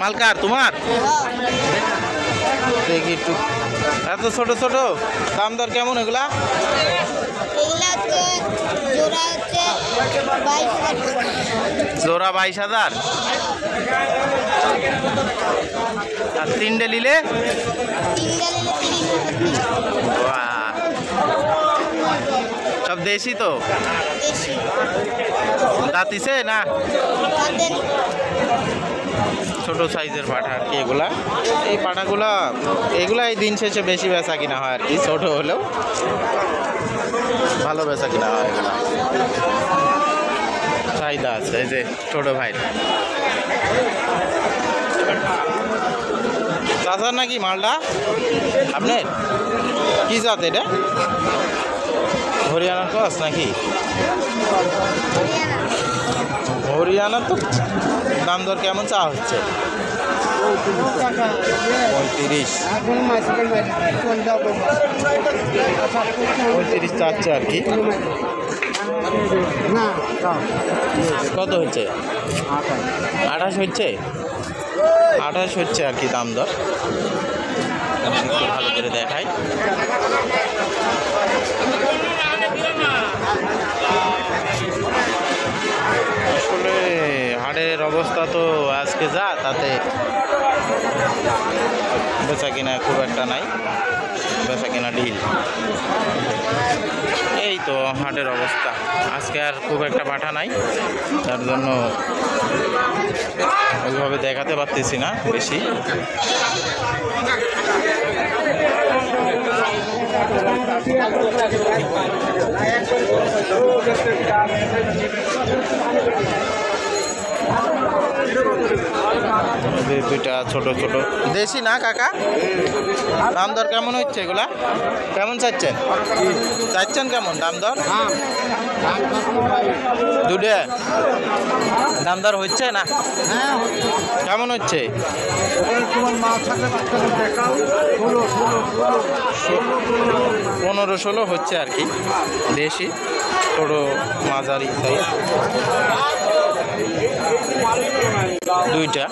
মালকার তোমার দেখি একটু এত ছোট ছোট দাম দর কেমন এগুলা? জোড়া 22,000 আর তিনটে নিলে সব দেশি তো দাঁতিছে না ছোট সাইজের পাঠা আর কি এগুলা এই পাঠাগুলা এগুলা এই দিন শেষে বেশি বেচা কিনা হয় আর কি ছোট হলেও ভালো বেচা কিনা হয় এগুলা চাহিদা আছে এই যে ছোট ভাই চাচার নাকি মালটা আপনার কি জাত এটা হরিয়ানার ক্রস নাকি হরিয়ানা তো দাম দর কেমন চা হচ্ছে 35 চাচ্ছে আর কি কত হচ্ছে 28 হচ্ছে 28 হচ্ছে আর কি দাম দর ভালো করে দেখাই আসলে হাটের অবস্থা তো আজকে যা তাতে বেচা কিনা খুব একটা নাই বেচা কিনা ঢিল এই তো হাটের অবস্থা আজকে আর খুব একটা পাঠা নাই তার জন্য ওইভাবে দেখাতে পারতেছি না বেশি দুইটা ছোট ছোট দেশি না কাকা দাম দর কেমন হচ্ছে এগুলা কেমন চাচ্ছেন কেমন দাম দর দুটো দাম দর হচ্ছে না কেমন হচ্ছে 15-16 হচ্ছে আর কি দেশি ছোট মাঝারি সাইজ দুইটা